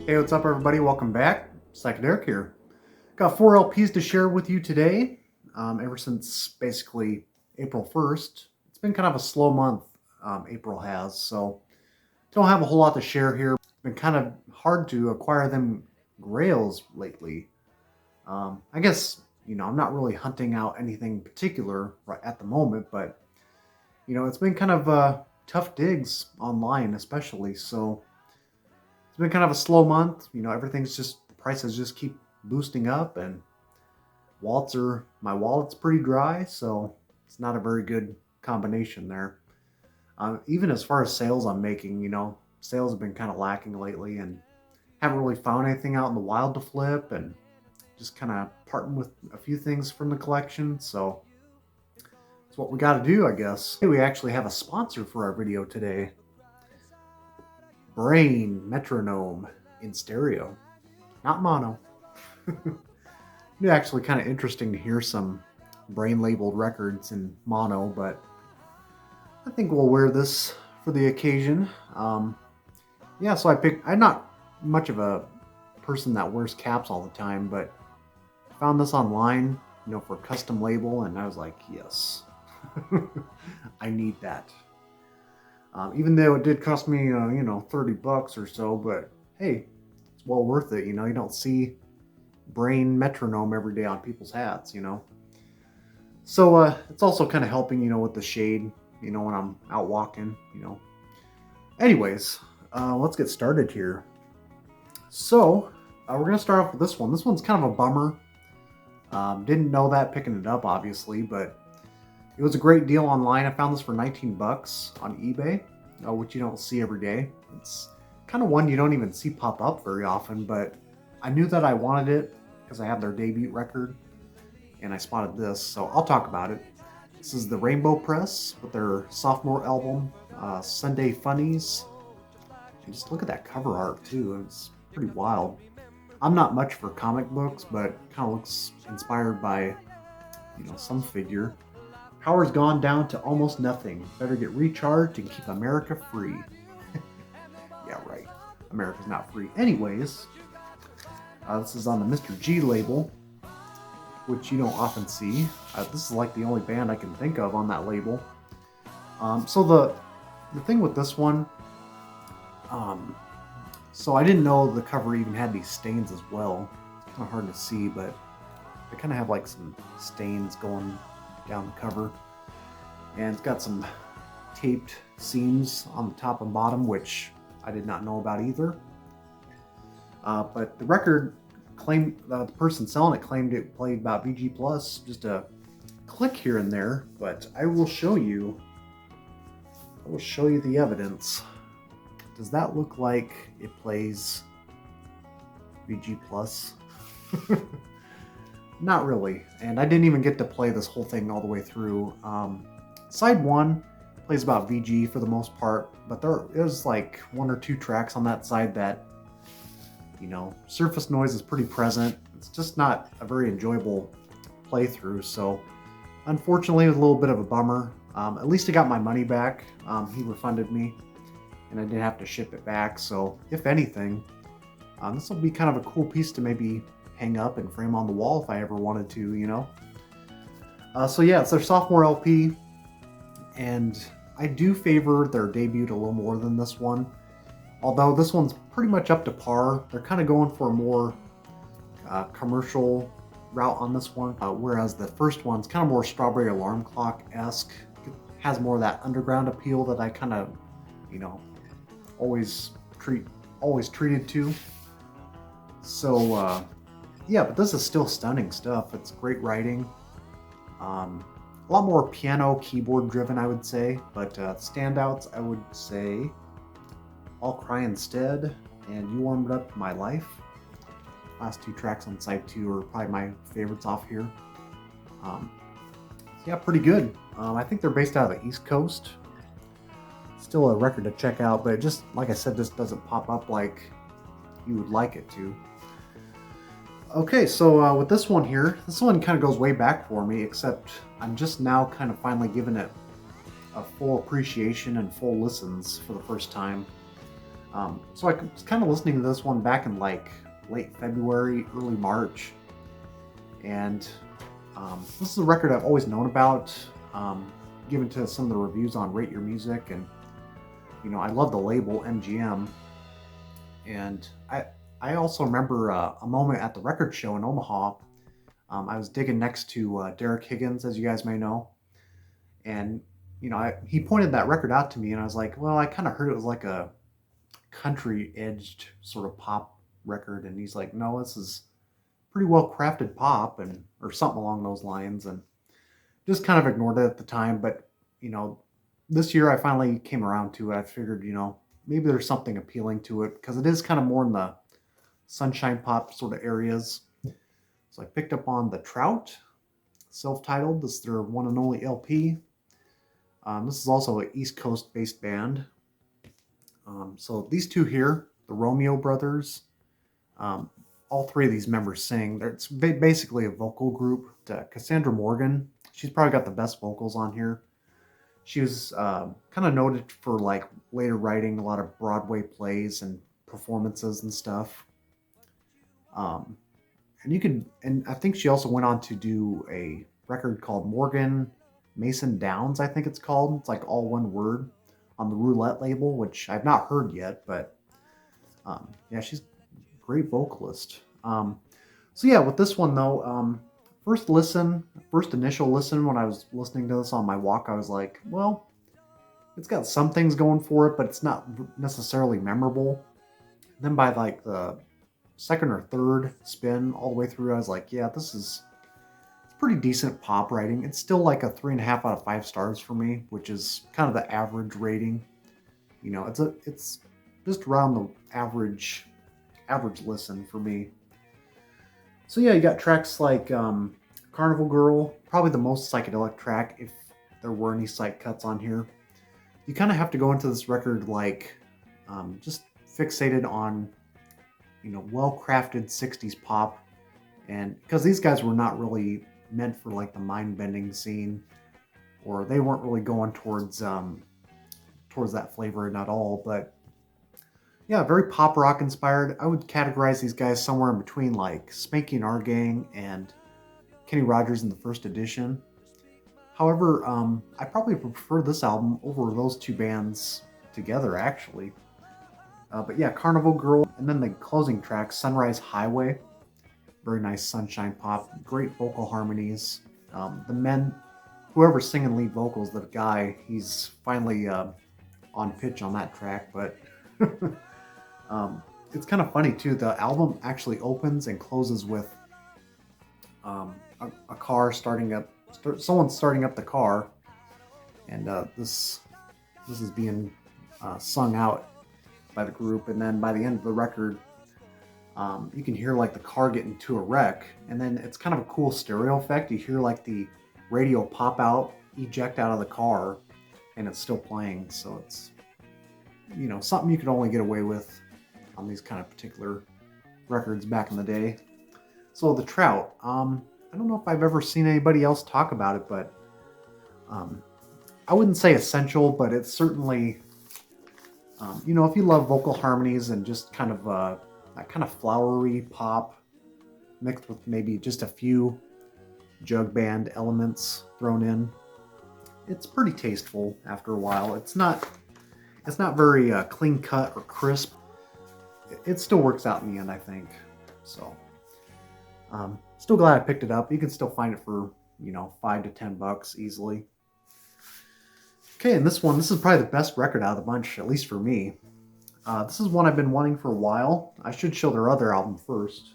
Hey, what's up, everybody? Welcome back. Psychedelic here. Got 4 LPs to share with you today. Ever since basically April 1st, it's been kind of a slow month. April has, so don't have a whole lot to share here. It's been kind of hard to acquire them grails lately. I guess I'm not really hunting out anything particular right at the moment, but it's been kind of tough digs online, especially. So it's been kind of a slow month. Everything's just the prices just keep boosting up, and my wallet's pretty dry, so it's not a very good combination there. Even as far as sales I'm making, sales have been kind of lacking lately, and haven't really found anything out in the wild to flip, and just kind of parting with a few things from the collection. So it's what we got to do, I guess. Hey, we actually have a sponsor for our video today. Brain Metronome in stereo, not mono. It's actually kind of interesting to hear some Brain labeled records in mono, but I think we'll wear this for the occasion. Yeah, so I'm not much of a person that wears caps all the time, but I found this online, for a custom label, and I was like, yes, I need that. Even though it did cost me, $30 or so, but hey, it's well worth it. You don't see Brain Metronome every day on people's hats. So it's also kind of helping, with the shade, when I'm out walking. Anyways, let's get started here. So we're gonna start off with this one. This one's kind of a bummer. Didn't know that picking it up, obviously, but it was a great deal online. I found this for $19 on eBay, which you don't see every day. It's kind of one you don't even see pop up very often, but I knew that I wanted it because I have their debut record, and I spotted this, so I'll talk about it. This is the Rainbow Press with their sophomore album, Sunday Funnies. And just look at that cover art too. It's pretty wild. I'm not much for comic books, but kind of looks inspired by, some figure. Power's gone down to almost nothing. Better get recharged and keep America free. Yeah, right. America's not free. Anyways, this is on the Mr. G label, which you don't often see. This is like the only band I can think of on that label. So the thing with this one, so I didn't know the cover even had these stains as well. It's kind of hard to see, but they kind of have like some stains going down the cover. And it's got some taped seams on the top and bottom, which I did not know about either. But the record claimed, the person selling it claimed it played about VG Plus, just a click here and there, but I will show you the evidence. Does that look like it plays VG Plus? Not really, and I didn't even get to play this whole thing all the way through. Side 1 plays about VG for the most part, but there is like 1 or 2 tracks on that side that, surface noise is pretty present. It's just not a very enjoyable playthrough, so unfortunately it was a little bit of a bummer. At least I got my money back. He refunded me, and I didn't have to ship it back, so if anything, this will be kind of a cool piece to maybe hang up and frame on the wall if I ever wanted to, So yeah, it's their sophomore LP, and I do favor their debut a little more than this one. Although this one's pretty much up to par. They're kind of going for a more commercial route on this one, whereas the first one's kind of more Strawberry Alarm Clock-esque. It has more of that underground appeal that I kind of, always treated to. So yeah, but this is still stunning stuff. It's great writing. A lot more piano keyboard driven, I would say, but standouts, I would say I'll Cry Instead and You Warmed Up My Life. Last 2 tracks on side 2 are probably my favorites off here. Yeah, pretty good. I think they're based out of the East Coast. Still a record to check out, but just like I said, this doesn't pop up like you would like it to. Okay, so with this one here, this one kind of goes way back for me, except I'm just now kind of finally giving it a full appreciation and full listens for the first time. So I was kind of listening to this one back in like late February, early March, and this is a record I've always known about, given to some of the reviews on Rate Your Music, and I love the label MGM, and I also remember a moment at the record show in Omaha. I was digging next to Derek Higgins, as you guys may know, and he pointed that record out to me, and I was like, well, I kind of heard it was like a country edged sort of pop record, and he's like, no, this is pretty well crafted pop, and or something along those lines, and just kind of ignored it at the time. But you know this year I finally came around to it. I figured maybe there's something appealing to it because it is kind of more in the sunshine pop sort of areas. So I picked up on the Trout, self-titled. This is their one and only LP. This is also an East Coast based band. So these two here, the Romeo brothers, um, all three of these members sing. It's basically a vocal group. Cassandra Morgan, she's probably got the best vocals on here. She was kind of noted for like later writing a lot of Broadway plays and performances and stuff. Um, and I think she also went on to do a record called Morgan Mason Downs, I think it's called. It's like all one word on the Roulette label, which I've not heard yet, but yeah, she's a great vocalist. So yeah, with this one though, first initial listen when I was listening to this on my walk, I was like, well, it's got some things going for it, but it's not necessarily memorable. Then by like the second or third spin all the way through, I was like, yeah, it's pretty decent pop writing. It's still like a 3.5 out of 5 stars for me, which is kind of the average rating. It's just around the average listen for me. So yeah, you got tracks like Carnival Girl, probably the most psychedelic track if there were any psych cuts on here. You kind of have to go into this record like just fixated on well-crafted 60s pop, and because these guys were not really meant for like the mind-bending scene, or they weren't really going towards that flavor at all. But yeah, very pop rock inspired. I would categorize these guys somewhere in between like Spanky and Our Gang and Kenny Rogers in the First Edition. However, I probably prefer this album over those two bands together, actually. But yeah, Carnival Girl, and then the closing track, Sunrise Highway. Very nice sunshine pop, great vocal harmonies. Whoever's singing lead vocals, the guy, he's finally on pitch on that track. But it's kind of funny too. The album actually opens and closes with a car starting up. Someone's starting up the car, and this is being sung out by the group. And then by the end of the record, you can hear like the car get into a wreck, and then it's kind of a cool stereo effect. You hear like the radio pop out, eject out of the car, and it's still playing. So it's something you could only get away with on these kind of particular records back in the day. So the Trout, I don't know if I've ever seen anybody else talk about it, but I wouldn't say essential, but it's certainly if you love vocal harmonies and just kind of that kind of flowery pop mixed with maybe just a few jug band elements thrown in, it's pretty tasteful after a while. It's not very clean cut or crisp. It still works out in the end, I think. So still glad I picked it up. You can still find it for $5 to $10 easily. Okay, and this is probably the best record out of the bunch, at least for me. This is one I've been wanting for a while. I should show their other album first,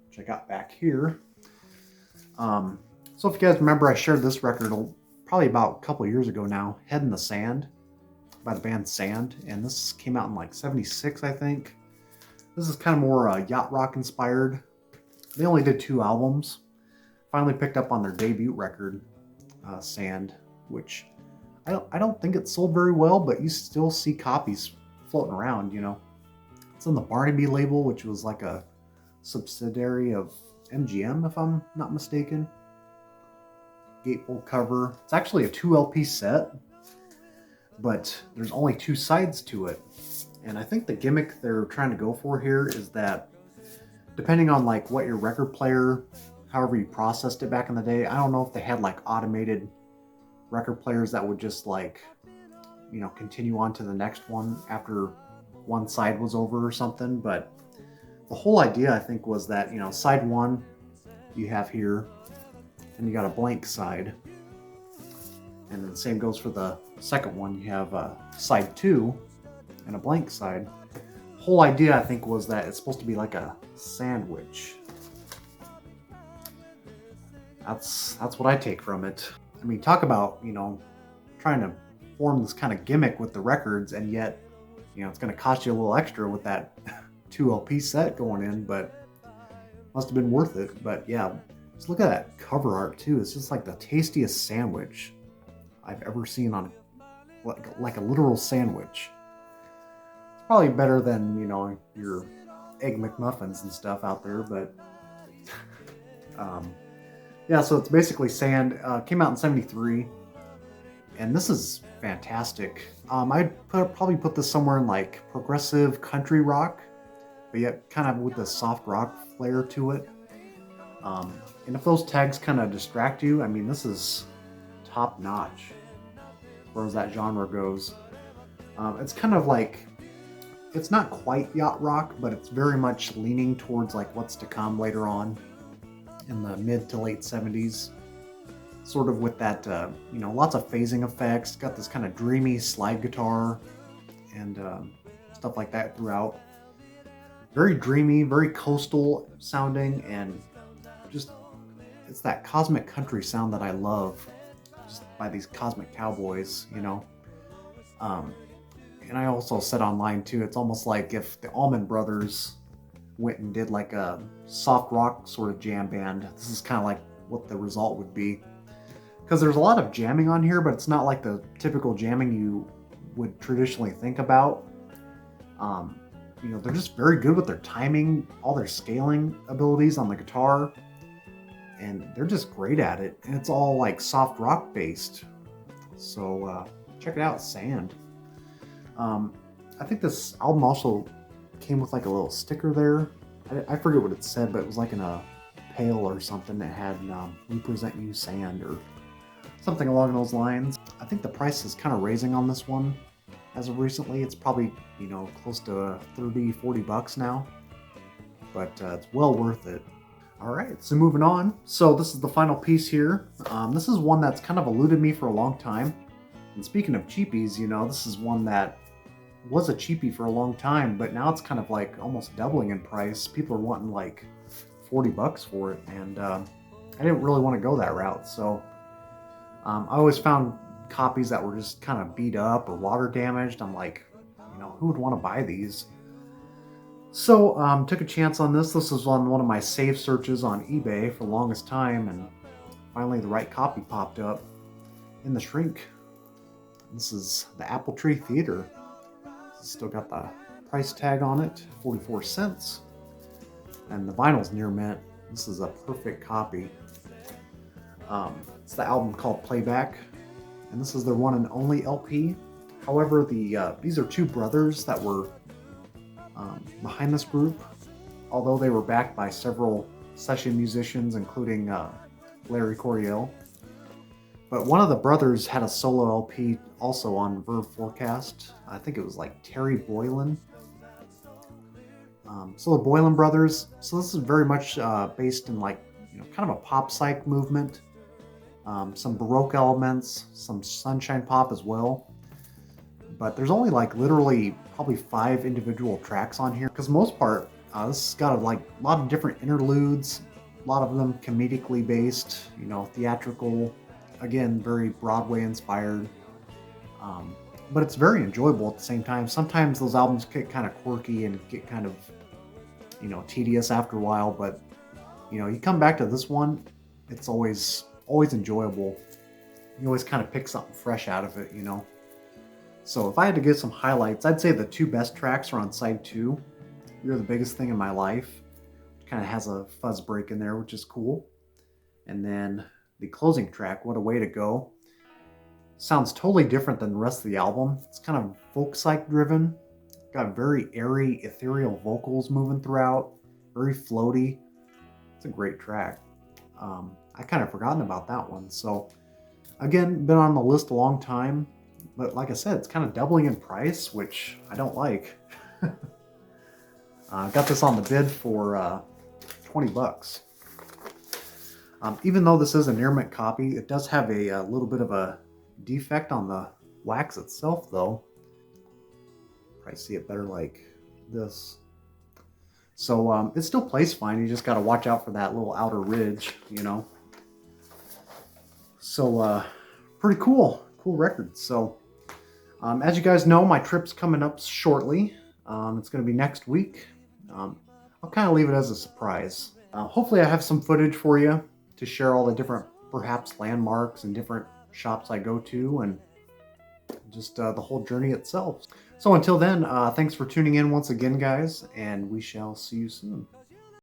which I got back here. So if you guys remember, I shared this record probably about a couple of years ago now, Head in the Sand, by the band Sand, and this came out in like 76, I think. This is kind of more yacht rock inspired. They only did 2 albums. Finally picked up on their debut record, Sand, which I don't think it sold very well, but you still see copies floating around. It's on the Barnaby label, which was like a subsidiary of MGM, if I'm not mistaken. Gatefold cover. It's actually a 2 LP set, but there's only 2 sides to it. And I think the gimmick they're trying to go for here is that depending on like what your record player, however you processed it back in the day, I don't know if they had like automated record players that would just like, continue on to the next one after one side was over or something. But the whole idea, I think, was that, side one you have here, and you got a blank side. And then the same goes for the second one. You have side two and a blank side. Whole idea, I think, was that it's supposed to be like a sandwich. That's what I take from it. I mean, talk about, trying to form this kind of gimmick with the records, and yet, it's going to cost you a little extra with that 2 LP set going in, but must have been worth it. But yeah, just look at that cover art too. It's just like the tastiest sandwich I've ever seen on, like a literal sandwich. It's probably better than, your Egg McMuffins and stuff out there, but yeah, so it's basically sand. Came out in '73, and this is fantastic. I'd probably put this somewhere in like progressive country rock, but yet kind of with a soft rock flair to it. And if those tags kind of distract you, I mean, this is top notch as far as that genre goes. It's kind of like, it's not quite yacht rock, but it's very much leaning towards like what's to come later on in the mid to late 70s. Sort of with that, lots of phasing effects. Got this kind of dreamy slide guitar and stuff like that throughout. Very dreamy, very coastal sounding, and just, it's that cosmic country sound that I love, just by these Cosmic Cowboys, And I also said online too, it's almost like if the Allman Brothers went and did like a soft rock sort of jam band, this is kind of like what the result would be. Because there's a lot of jamming on here, but it's not like the typical jamming you would traditionally think about. They're just very good with their timing, all their scaling abilities on the guitar, and they're just great at it. And it's all like soft rock based. So check it out, Sand. I think this album also came with like a little sticker there. I forget what it said, but it was like in a pail or something that had "We present you Sand" or something along those lines. I think the price is kind of raising on this one as of recently. It's probably, close to 30, 40 bucks now, but it's well worth it. All right, so moving on. So this is the final piece here. This is one that's kind of eluded me for a long time. And speaking of cheapies, this is one that was a cheapie for a long time, but now it's kind of like almost doubling in price. People are wanting like 40 bucks for it, and I didn't really want to go that route. So I always found copies that were just kind of beat up or water damaged. I'm like, who would want to buy these? So took a chance on this. This was on one of my save searches on eBay for the longest time, and finally the right copy popped up in the shrink. This is the Apple Tree Theater. Still got the price tag on it, 44 cents. And the vinyl's near mint. This is a perfect copy. It's the album called Playback, and this is their one and only LP. However, these are two brothers that were behind this group, although they were backed by several session musicians, including Larry Coryell. But one of the brothers had a solo LP also on Verve Forecast. I think it was like Terry Boylan. So the Boylan brothers. So this is very much based in like, kind of a pop psych movement. Some Baroque elements, some sunshine pop as well. But there's only like literally probably 5 individual tracks on here. Because most part, this has got a lot of different interludes. A lot of them comedically based, theatrical. Again, very Broadway inspired. But it's very enjoyable at the same time. Sometimes those albums get kind of quirky and get kind of, tedious after a while. But, you come back to this one, it's always enjoyable. You always kind of pick something fresh out of it, So if I had to give some highlights, I'd say the 2 best tracks are on side 2. You're the Biggest Thing in My Life. It kind of has a fuzz break in there, which is cool. And then the closing track, What a Way to Go, sounds totally different than the rest of the album. It's kind of folk psych driven, Got very airy, ethereal vocals moving throughout, very floaty. It's a great track. I kind of forgotten about that one. So again, been on the list a long time, but like I said, it's kind of doubling in price, which I don't like. Got this on the bid for 20 bucks. Even though this is a near mint copy, it does have a little bit of a defect on the wax itself, though. Probably see it better like this. So it still plays fine. You just got to watch out for that little outer ridge, you know. So pretty cool record. So as you guys know, my trip's coming up shortly. It's going to be next week. I'll kind of leave it as a surprise. Hopefully I have some footage for you to share all the different perhaps landmarks and different shops I go to, and just the whole journey itself. So until then, thanks for tuning in once again, guys, and we shall see you soon.